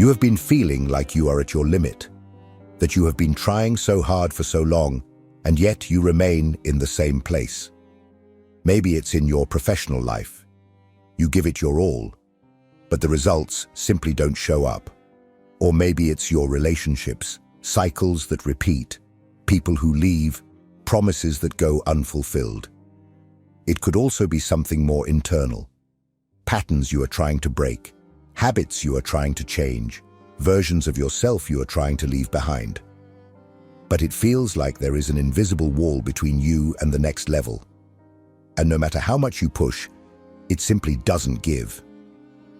You have been feeling like you are at your limit, that you have been trying so hard for so long, and yet you remain in the same place. Maybe it's in your professional life. You give it your all, but the results simply don't show up. Or maybe it's your relationships, cycles that repeat, people who leave, promises that go unfulfilled. It could also be something more internal. Patterns you are trying to break, habits you are trying to change, versions of yourself you are trying to leave behind. But it feels like there is an invisible wall between you and the next level. And no matter how much you push, it simply doesn't give.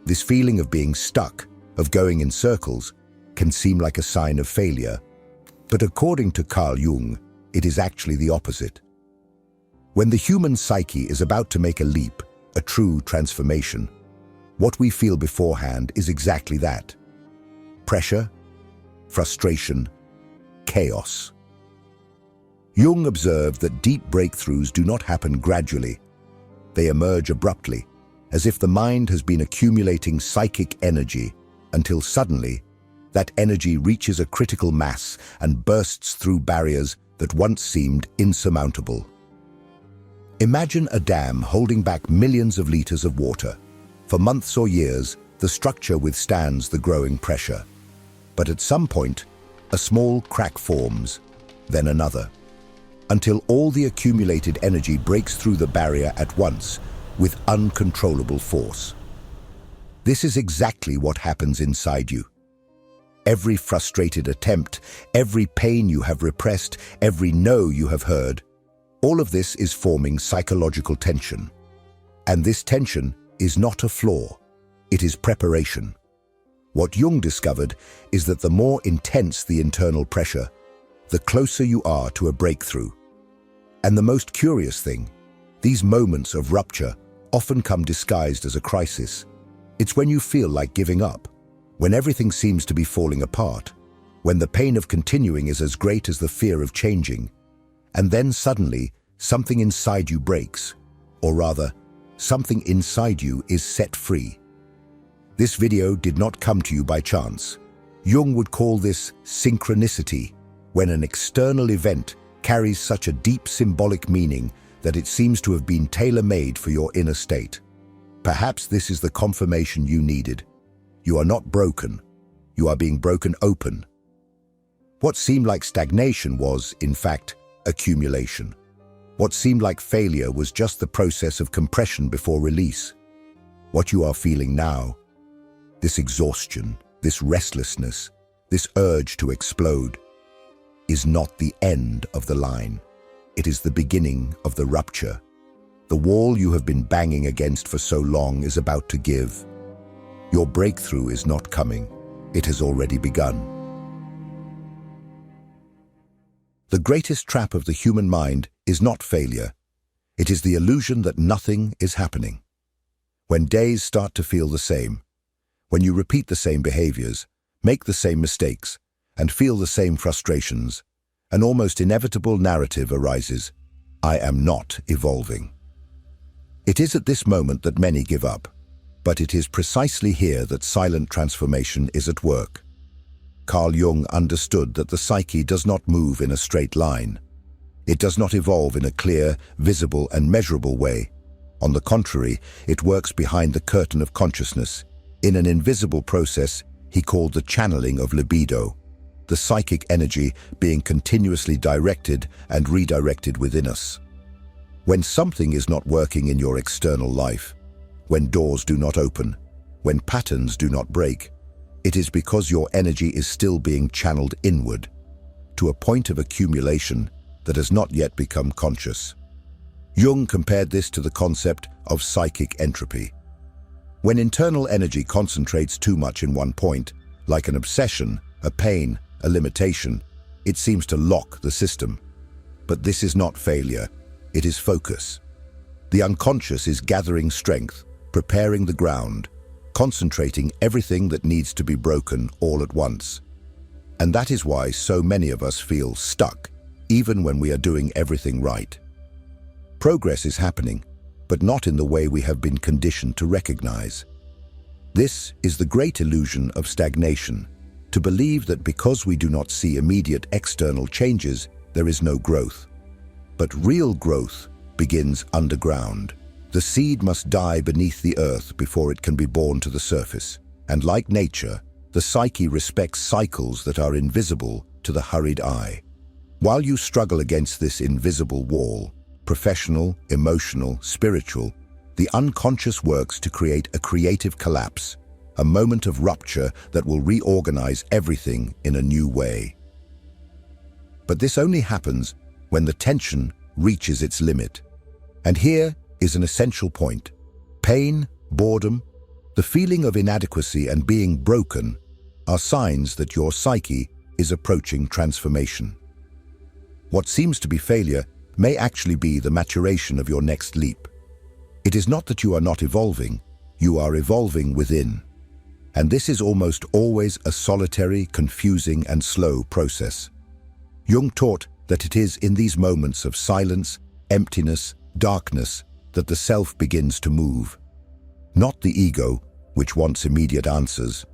This feeling of being stuck, of going in circles, can seem like a sign of failure. But according to Carl Jung, it is actually the opposite. When the human psyche is about to make a leap, a true transformation, what we feel beforehand is exactly that. Pressure, frustration, chaos. Jung observed that deep breakthroughs do not happen gradually. They emerge abruptly, as if the mind has been accumulating psychic energy until suddenly that energy reaches a critical mass and bursts through barriers that once seemed insurmountable. Imagine a dam holding back millions of liters of water. For months or years, the structure withstands the growing pressure. But at some point, a small crack forms, then another, until all the accumulated energy breaks through the barrier at once with uncontrollable force. This is exactly what happens inside you. Every frustrated attempt, every pain you have repressed, every no you have heard, all of this is forming psychological tension. And this tension is not a flaw, it is preparation. What Jung discovered is that the more intense the internal pressure, the closer you are to a breakthrough. And the most curious thing, these moments of rupture often come disguised as a crisis. It's when you feel like giving up, when everything seems to be falling apart, when the pain of continuing is as great as the fear of changing, and then suddenly something inside you breaks, or rather, something inside you is set free. This video did not come to you by chance. Jung would call this synchronicity, when an external event carries such a deep symbolic meaning that it seems to have been tailor-made for your inner state. Perhaps this is the confirmation you needed. You are not broken. You are being broken open. What seemed like stagnation was, in fact, accumulation. What seemed like failure was just the process of compression before release. What you are feeling now, this exhaustion, this restlessness, this urge to explode, is not the end of the line. It is the beginning of the rupture. The wall you have been banging against for so long is about to give. Your breakthrough is not coming. It has already begun. The greatest trap of the human mind is not failure. It is the illusion that nothing is happening. When days start to feel the same, when you repeat the same behaviors, make the same mistakes, and feel the same frustrations, an almost inevitable narrative arises: I am not evolving. It is at this moment that many give up, but it is precisely here that silent transformation is at work. Carl Jung understood that the psyche does not move in a straight line. It does not evolve in a clear, visible, and measurable way. On the contrary, it works behind the curtain of consciousness, in an invisible process he called the channeling of libido, the psychic energy being continuously directed and redirected within us. When something is not working in your external life, when doors do not open, when patterns do not break, it is because your energy is still being channeled inward, to a point of accumulation that has not yet become conscious. Jung compared this to the concept of psychic entropy. When internal energy concentrates too much in one point, like an obsession, a pain, a limitation, it seems to lock the system. But this is not failure, it is focus. The unconscious is gathering strength, preparing the ground, concentrating everything that needs to be broken all at once. And that is why so many of us feel stuck, even when we are doing everything right. Progress is happening, but not in the way we have been conditioned to recognize. This is the great illusion of stagnation, to believe that because we do not see immediate external changes, there is no growth. But real growth begins underground. The seed must die beneath the earth before it can be born to the surface. And like nature, the psyche respects cycles that are invisible to the hurried eye. While you struggle against this invisible wall, professional, emotional, spiritual, the unconscious works to create a creative collapse, a moment of rupture that will reorganize everything in a new way. But this only happens when the tension reaches its limit. And here is an essential point. Pain, boredom, the feeling of inadequacy and being broken are signs that your psyche is approaching transformation. What seems to be failure may actually be the maturation of your next leap. It is not that you are not evolving, you are evolving within. And this is almost always a solitary, confusing, and slow process. Jung taught that it is in these moments of silence, emptiness, darkness, that the self begins to move. Not the ego, which wants immediate answers,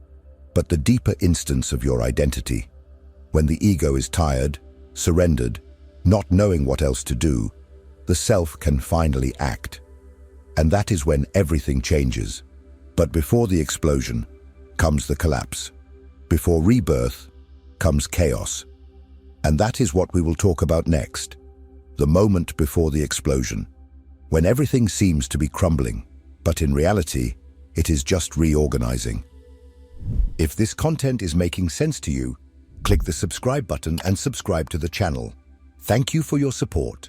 but the deeper instance of your identity. When the ego is tired, surrendered, not knowing what else to do, the self can finally act. And that is when everything changes. But before the explosion comes the collapse. Before rebirth comes chaos. And that is what we will talk about next. The moment before the explosion, when everything seems to be crumbling, but in reality, it is just reorganizing. If this content is making sense to you, click the subscribe button and subscribe to the channel. Thank you for your support.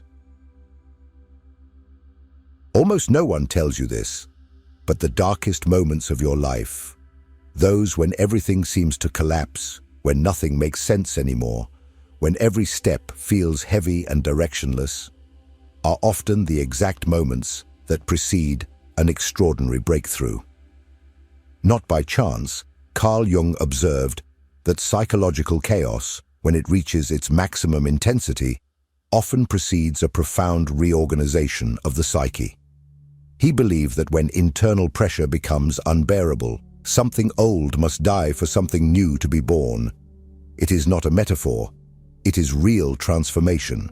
Almost no one tells you this, but the darkest moments of your life, those when everything seems to collapse, when nothing makes sense anymore, when every step feels heavy and directionless, are often the exact moments that precede an extraordinary breakthrough. Not by chance, Carl Jung observed that psychological chaos, when it reaches its maximum intensity, often precedes a profound reorganization of the psyche. He believed that when internal pressure becomes unbearable, something old must die for something new to be born. It is not a metaphor, it is real transformation.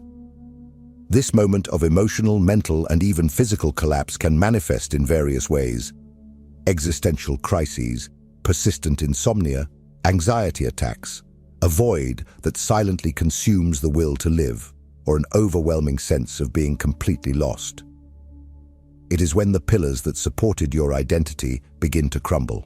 This moment of emotional, mental, and even physical collapse can manifest in various ways. Existential crises, persistent insomnia, anxiety attacks, a void that silently consumes the will to live, or an overwhelming sense of being completely lost. It is when the pillars that supported your identity begin to crumble.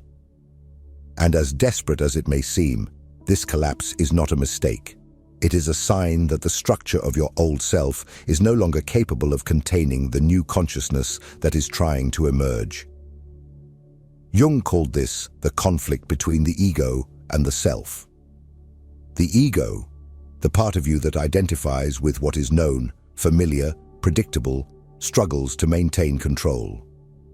And as desperate as it may seem, this collapse is not a mistake. It is a sign that the structure of your old self is no longer capable of containing the new consciousness that is trying to emerge. Jung called this the conflict between the ego and the self. The ego, the part of you that identifies with what is known, familiar, predictable, struggles to maintain control.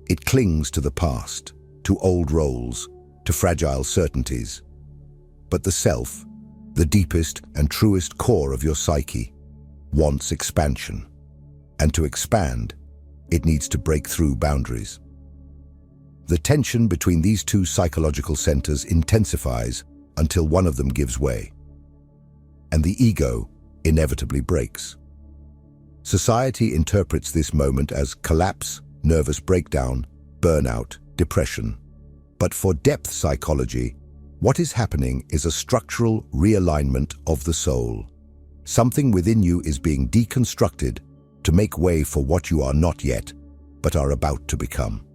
It clings to the past, to old roles, to fragile certainties. But the self, the deepest and truest core of your psyche, wants expansion. And to expand, it needs to break through boundaries. The tension between these two psychological centers intensifies until one of them gives way. And the ego inevitably breaks. Society interprets this moment as collapse, nervous breakdown, burnout, depression. But for depth psychology, what is happening is a structural realignment of the soul. Something within you is being deconstructed to make way for what you are not yet, but are about to become.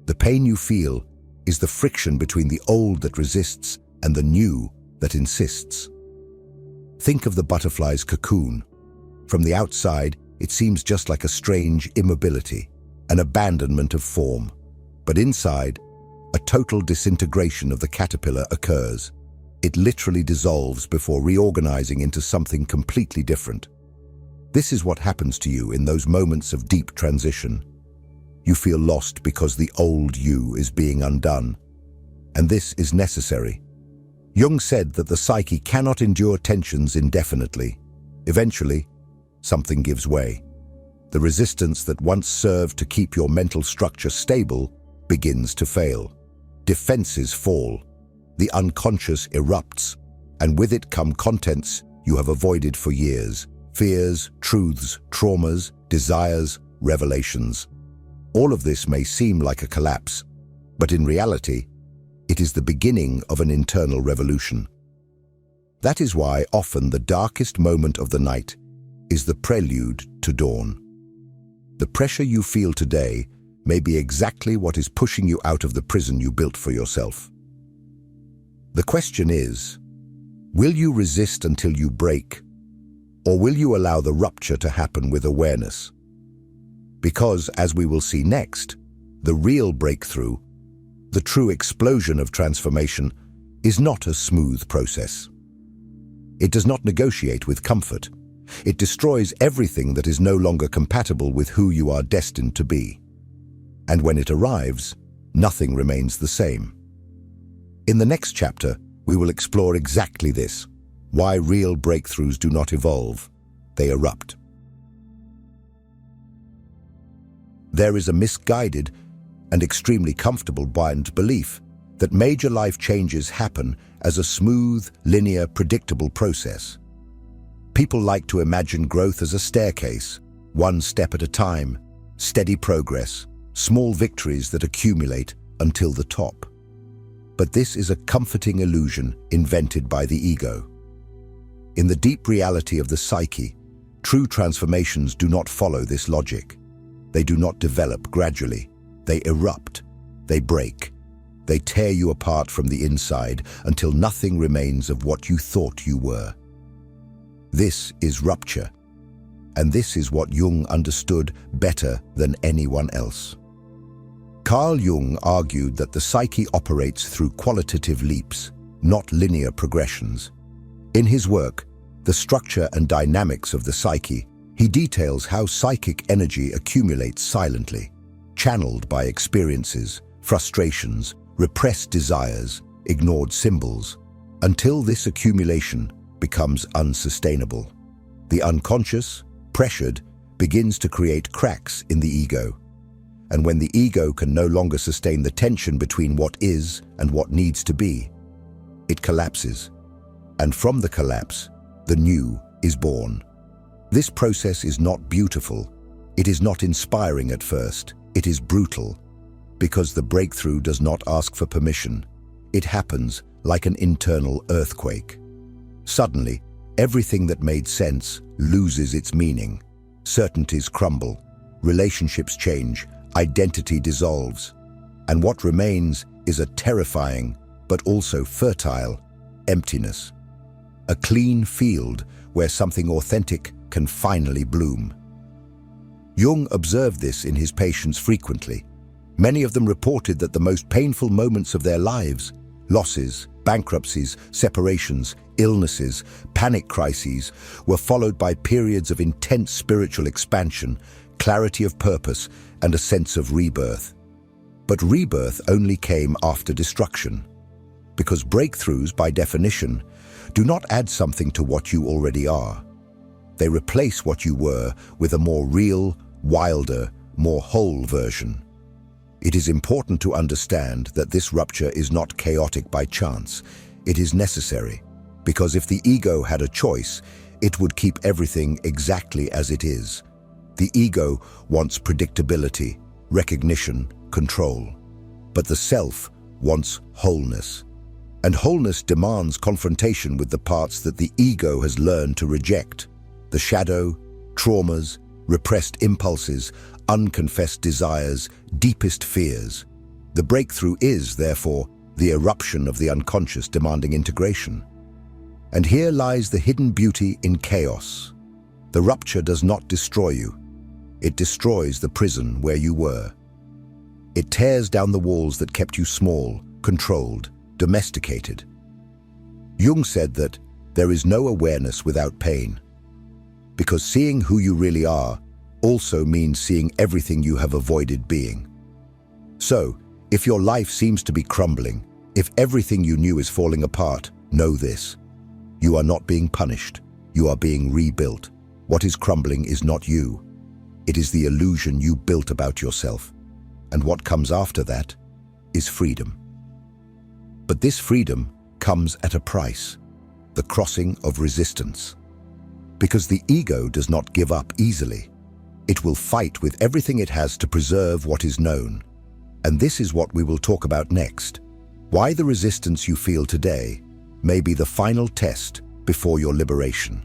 The pain you feel is the friction between the old that resists and the new that insists. Think of the butterfly's cocoon. From the outside, it seems just like a strange immobility, an abandonment of form. But inside, a total disintegration of the caterpillar occurs. It literally dissolves before reorganizing into something completely different. This is what happens to you in those moments of deep transition. You feel lost because the old you is being undone. And this is necessary. Jung said that the psyche cannot endure tensions indefinitely. Eventually, something gives way. The resistance that once served to keep your mental structure stable begins to fail. defenses fall, the unconscious erupts, and with it come contents you have avoided for years, fears, truths, traumas, desires, revelations. All of this may seem like a collapse, but in reality, it is the beginning of an internal revolution. That is why often the darkest moment of the night is the prelude to dawn. The pressure you feel today may be exactly what is pushing you out of the prison you built for yourself. The question is, will you resist until you break, or will you allow the rupture to happen with awareness? Because, as we will see next, the real breakthrough, the true explosion of transformation, is not a smooth process. It does not negotiate with comfort. It destroys everything that is no longer compatible with who you are destined to be. And when it arrives, nothing remains the same. In the next chapter, we will explore exactly this: why real breakthroughs do not evolve, they erupt. There is a misguided and extremely comfortable blind belief that major life changes happen as a smooth, linear, predictable process. People like to imagine growth as a staircase, one step at a time, steady progress, small victories that accumulate until the top. But this is a comforting illusion invented by the ego. In the deep reality of the psyche, true transformations do not follow this logic. They do not develop gradually. They erupt. They break. They tear you apart from the inside until nothing remains of what you thought you were. This is rupture, and this is what Jung understood better than anyone else. Carl Jung argued that the psyche operates through qualitative leaps, not linear progressions. In his work, The Structure and Dynamics of the Psyche, he details how psychic energy accumulates silently, channeled by experiences, frustrations, repressed desires, ignored symbols, until this accumulation becomes unsustainable. The unconscious, pressured, begins to create cracks in the ego. And when the ego can no longer sustain the tension between what is and what needs to be, it collapses. And from the collapse, the new is born. This process is not beautiful. It is not inspiring at first. It is brutal, because the breakthrough does not ask for permission. It happens like an internal earthquake. Suddenly, everything that made sense loses its meaning. Certainties crumble, relationships change, identity dissolves, and what remains is a terrifying, but also fertile, emptiness. A clean field where something authentic can finally bloom. Jung observed this in his patients frequently. Many of them reported that the most painful moments of their lives, losses, bankruptcies, separations, illnesses, panic crises, were followed by periods of intense spiritual expansion, clarity of purpose, and a sense of rebirth. But rebirth only came after destruction, because breakthroughs, by definition, do not add something to what you already are. They replace what you were with a more real, wilder, more whole version. It is important to understand that this rupture is not chaotic by chance. It is necessary, because if the ego had a choice, it would keep everything exactly as it is. The ego wants predictability, recognition, control. But the self wants wholeness. And wholeness demands confrontation with the parts that the ego has learned to reject. The shadow, traumas, repressed impulses, unconfessed desires, deepest fears. The breakthrough is, therefore, the eruption of the unconscious demanding integration. And here lies the hidden beauty in chaos. The rupture does not destroy you. It destroys the prison where you were. It tears down the walls that kept you small, controlled, domesticated. Jung said that there is no awareness without pain, because seeing who you really are also means seeing everything you have avoided being. So, if your life seems to be crumbling, if everything you knew is falling apart, know this: you are not being punished, you are being rebuilt. What is crumbling is not you. It is the illusion you built about yourself. And what comes after that is freedom. But this freedom comes at a price, the crossing of resistance. Because the ego does not give up easily. It will fight with everything it has to preserve what is known. And this is what we will talk about next. Why the resistance you feel today may be the final test before your liberation.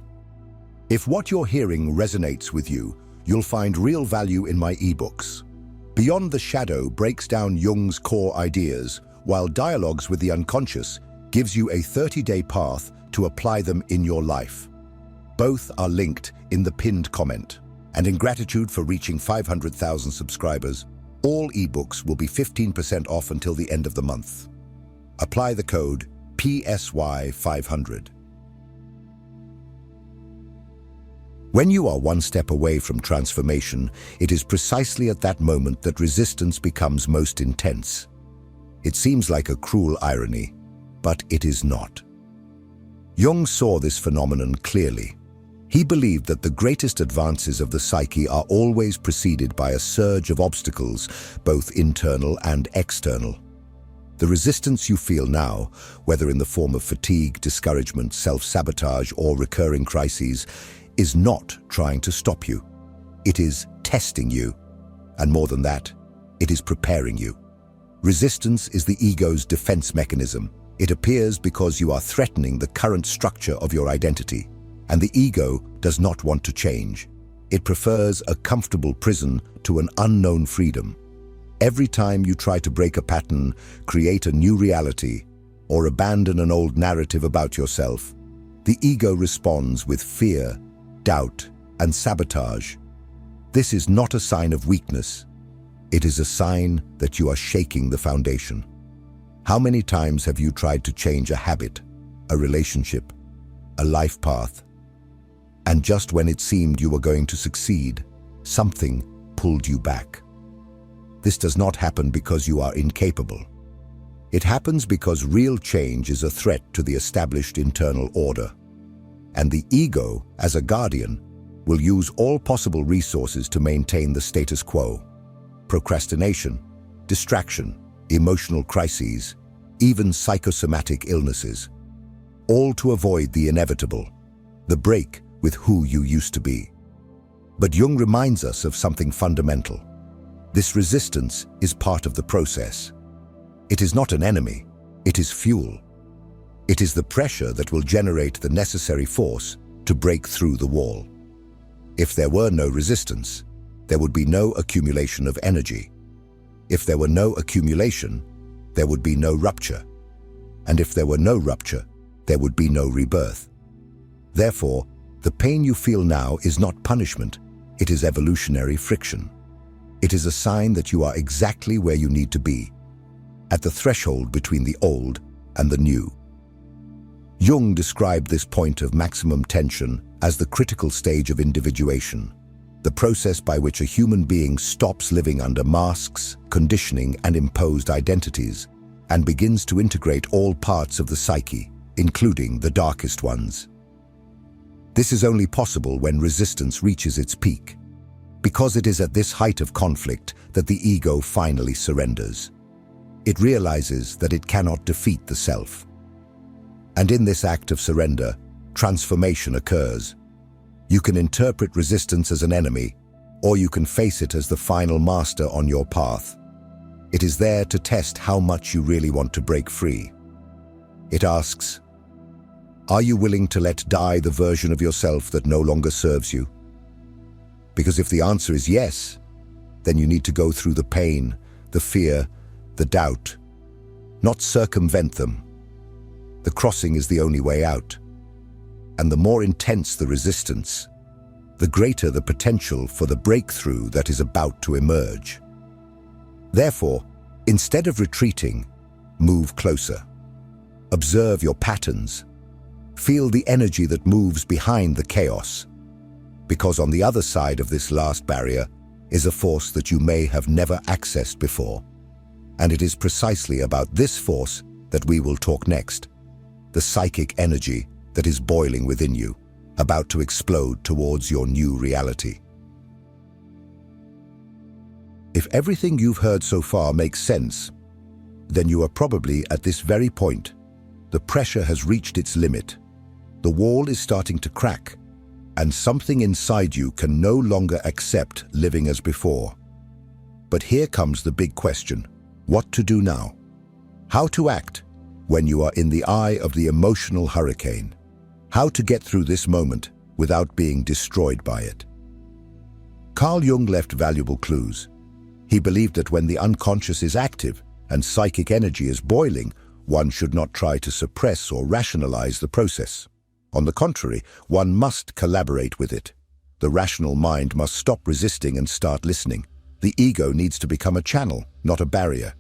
If what you're hearing resonates with you, you'll find real value in my ebooks. Beyond the Shadow breaks down Jung's core ideas, while Dialogues with the Unconscious gives you a 30-day path to apply them in your life. Both are linked in the pinned comment. And in gratitude for reaching 500,000 subscribers, all ebooks will be 15% off until the end of the month. Apply the code PSY500. When you are one step away from transformation, it is precisely at that moment that resistance becomes most intense. It seems like a cruel irony, but it is not. Jung saw this phenomenon clearly. He believed that the greatest advances of the psyche are always preceded by a surge of obstacles, both internal and external. The resistance you feel now, whether in the form of fatigue, discouragement, self-sabotage, or recurring crises, is not trying to stop you. It is testing you. And more than that, it is preparing you. Resistance is the ego's defense mechanism. It appears because you are threatening the current structure of your identity. And the ego does not want to change. It prefers a comfortable prison to an unknown freedom. Every time you try to break a pattern, create a new reality, or abandon an old narrative about yourself, the ego responds with fear, doubt, and sabotage. This is not a sign of weakness. It is a sign that you are shaking the foundation. How many times have you tried to change a habit, a relationship, a life path? And just when it seemed you were going to succeed, something pulled you back. This does not happen because you are incapable. It happens because real change is a threat to the established internal order. And the ego, as a guardian, will use all possible resources to maintain the status quo. Procrastination, distraction, emotional crises, even psychosomatic illnesses. All to avoid the inevitable, the break with who you used to be. But Jung reminds us of something fundamental. This resistance is part of the process. It is not an enemy, it is fuel. It is the pressure that will generate the necessary force to break through the wall. If there were no resistance, there would be no accumulation of energy. If there were no accumulation, there would be no rupture. And if there were no rupture, there would be no rebirth. Therefore, the pain you feel now is not punishment, it is evolutionary friction. It is a sign that you are exactly where you need to be, at the threshold between the old and the new. Jung described this point of maximum tension as the critical stage of individuation, the process by which a human being stops living under masks, conditioning, and imposed identities, and begins to integrate all parts of the psyche, including the darkest ones. This is only possible when resistance reaches its peak, because it is at this height of conflict that the ego finally surrenders. It realizes that it cannot defeat the self. And in this act of surrender, transformation occurs. You can interpret resistance as an enemy, or you can face it as the final master on your path. It is there to test how much you really want to break free. It asks, are you willing to let die the version of yourself that no longer serves you? Because if the answer is yes, then you need to go through the pain, the fear, the doubt, not circumvent them. The crossing is the only way out. And the more intense the resistance, the greater the potential for the breakthrough that is about to emerge. Therefore, instead of retreating, move closer. Observe your patterns. Feel the energy that moves behind the chaos. Because on the other side of this last barrier is a force that you may have never accessed before. And it is precisely about this force that we will talk next. The psychic energy that is boiling within you, about to explode towards your new reality. If everything you've heard so far makes sense, then you are probably at this very point. The pressure has reached its limit. The wall is starting to crack, and something inside you can no longer accept living as before. But here comes the big question: what to do now? How to act when you are in the eye of the emotional hurricane? How to get through this moment without being destroyed by it? Carl Jung left valuable clues. He believed that when the unconscious is active and psychic energy is boiling, one should not try to suppress or rationalize the process. On the contrary, one must collaborate with it. The rational mind must stop resisting and start listening. The ego needs to become a channel, not a barrier.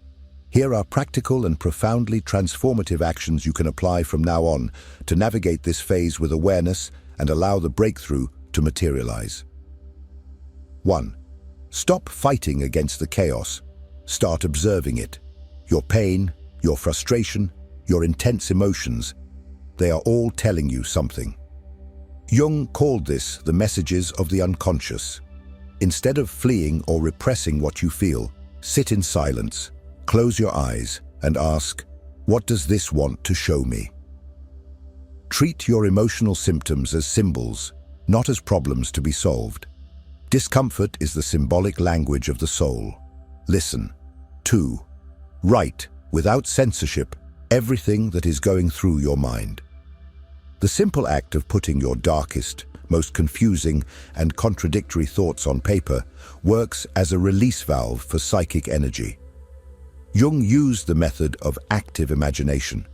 Here are practical and profoundly transformative actions you can apply from now on to navigate this phase with awareness and allow the breakthrough to materialize. 1. Stop fighting against the chaos. Start observing it. Your pain, your frustration, your intense emotions, they are all telling you something. Jung called this the messages of the unconscious. Instead of fleeing or repressing what you feel, sit in silence, close your eyes, and ask, what does this want to show me? Treat your emotional symptoms as symbols, not as problems to be solved. Discomfort is the symbolic language of the soul. Listen. 2. Write, without censorship, everything that is going through your mind. The simple act of putting your darkest, most confusing and contradictory thoughts on paper works as a release valve for psychic energy. Jung used the method of active imagination,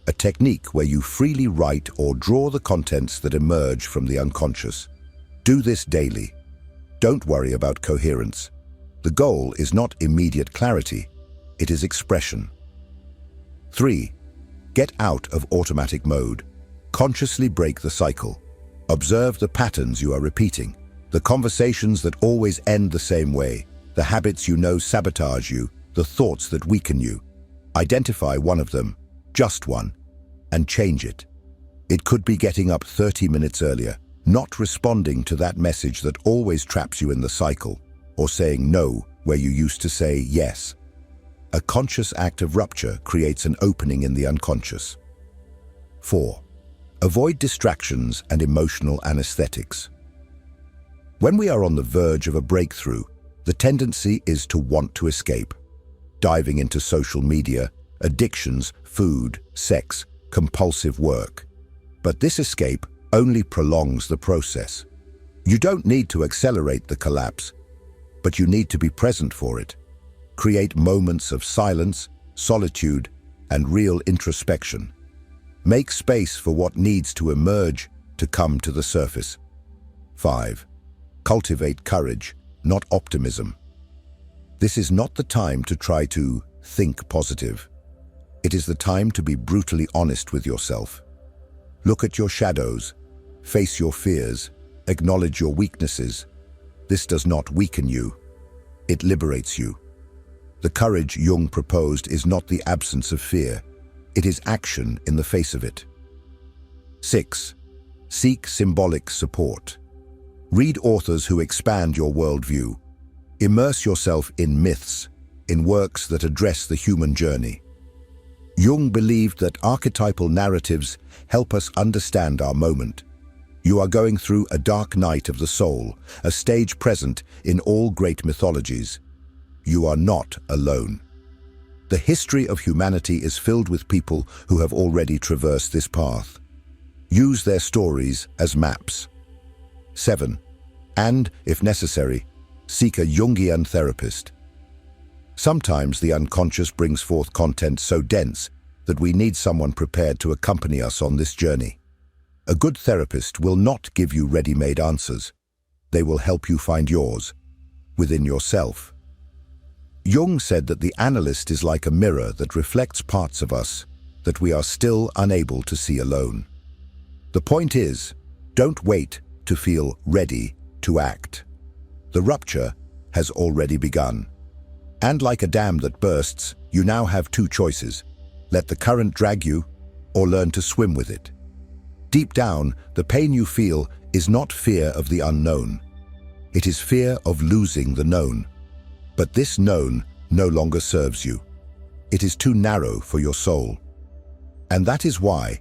a technique where you freely write or draw the contents that emerge from the unconscious. Do this daily. Don't worry about coherence. The goal is not immediate clarity, it is expression. 3. Get out of automatic mode. Consciously break the cycle. Observe the patterns you are repeating, the conversations that always end the same way, the habits you know sabotage you, the thoughts that weaken you. Identify one of them, just one, and change it. It could be getting up 30 minutes earlier, not responding to that message that always traps you in the cycle, or saying no where you used to say yes. A conscious act of rupture creates an opening in the unconscious. 4. Avoid distractions and emotional anesthetics. When we are on the verge of a breakthrough, the tendency is to want to escape, diving into social media, addictions, food, sex, compulsive work. But this escape only prolongs the process. You don't need to accelerate the collapse, but you need to be present for it. Create moments of silence, solitude, and real introspection. Make space for what needs to emerge to come to the surface. 5. Cultivate courage, not optimism. This is not the time to try to think positive. It is the time to be brutally honest with yourself. Look at your shadows, face your fears, acknowledge your weaknesses. This does not weaken you. It liberates you. The courage Jung proposed is not the absence of fear. It is action in the face of it. 6. Seek symbolic support. Read authors who expand your worldview. Immerse yourself in myths, in works that address the human journey. Jung believed that archetypal narratives help us understand our moment. You are going through a dark night of the soul, a stage present in all great mythologies. You are not alone. The history of humanity is filled with people who have already traversed this path. Use their stories as maps. 7. And, if necessary, seek a Jungian therapist. Sometimes the unconscious brings forth content so dense that we need someone prepared to accompany us on this journey. A good therapist will not give you ready-made answers. They will help you find yours, within yourself. Jung said that the analyst is like a mirror that reflects parts of us that we are still unable to see alone. The point is, don't wait to feel ready to act. The rupture has already begun. And like a dam that bursts, you now have two choices: let the current drag you, or learn to swim with it. Deep down, the pain you feel is not fear of the unknown. It is fear of losing the known. But this known no longer serves you. It is too narrow for your soul. And that is why,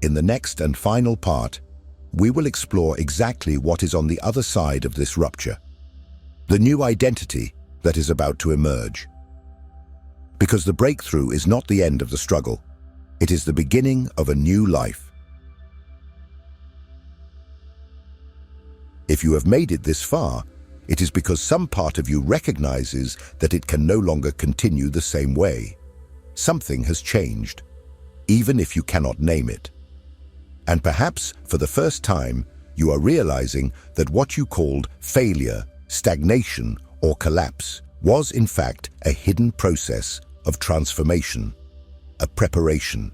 in the next and final part, we will explore exactly what is on the other side of this rupture. The new identity that is about to emerge. Because the breakthrough is not the end of the struggle. It is the beginning of a new life. If you have made it this far, it is because some part of you recognizes that it can no longer continue the same way. Something has changed, even if you cannot name it. And perhaps, for the first time, you are realizing that what you called failure, stagnation, or collapse was in fact a hidden process of transformation, a preparation,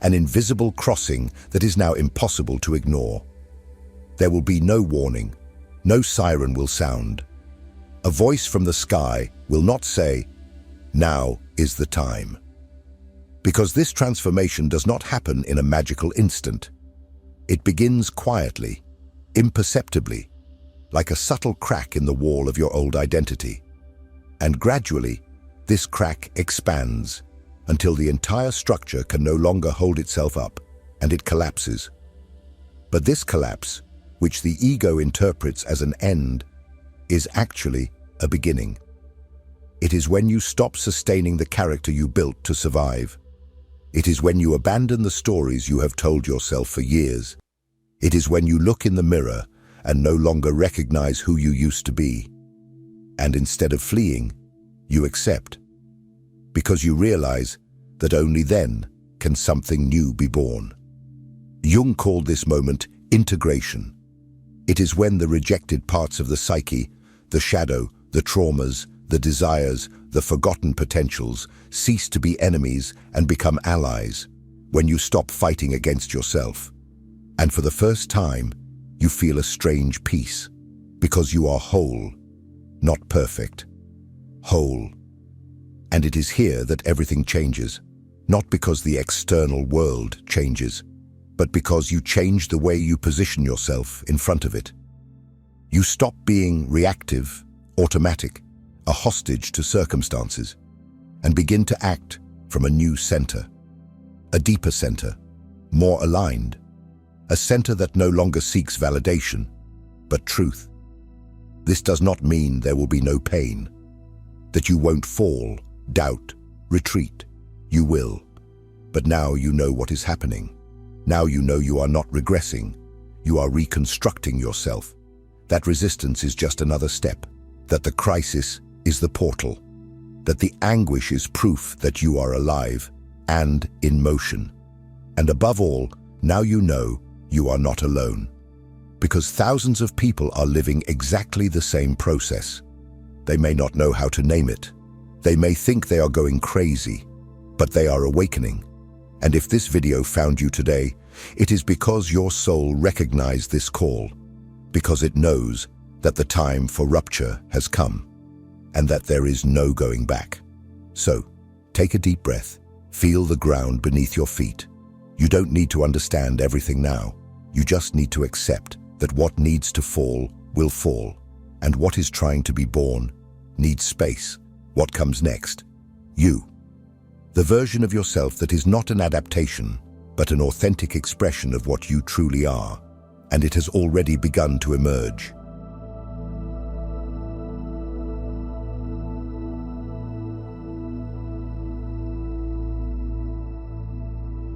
an invisible crossing that is now impossible to ignore. There will be no warning, no siren will sound. A voice from the sky will not say, "Now is the time." Because this transformation does not happen in a magical instant. It begins quietly, imperceptibly, like a subtle crack in the wall of your old identity. And gradually, this crack expands until the entire structure can no longer hold itself up, and it collapses. But this collapse, which the ego interprets as an end, is actually a beginning. It is when you stop sustaining the character you built to survive. It is when you abandon the stories you have told yourself for years. It is when you look in the mirror and no longer recognize who you used to be. And instead of fleeing, you accept. Because you realize that only then can something new be born. Jung called this moment integration. It is when the rejected parts of the psyche, the shadow, the traumas, the desires, the forgotten potentials, cease to be enemies and become allies, when you stop fighting against yourself. And for the first time, you feel a strange peace, because you are whole, not perfect. Whole. And it is here that everything changes, not because the external world changes, but because you change the way you position yourself in front of it. You stop being reactive, automatic, a hostage to circumstances, and begin to act from a new center, a deeper center, more aligned, a center that no longer seeks validation, but truth. This does not mean there will be no pain, that you won't fall, doubt, retreat. You will. But now you know what is happening. Now you know you are not regressing. You are reconstructing yourself. That resistance is just another step, that the crisis is the portal, that the anguish is proof that you are alive and in motion. And above all, now you know you are not alone, because thousands of people are living exactly the same process. They may not know how to name it. They may think they are going crazy, but they are awakening. And if this video found you today, it is because your soul recognized this call, because it knows that the time for rupture has come, and that there is no going back. So, take a deep breath, feel the ground beneath your feet. You don't need to understand everything now. You just need to accept that what needs to fall will fall, and what is trying to be born needs space. What comes next? You. The version of yourself that is not an adaptation, but an authentic expression of what you truly are, and it has already begun to emerge.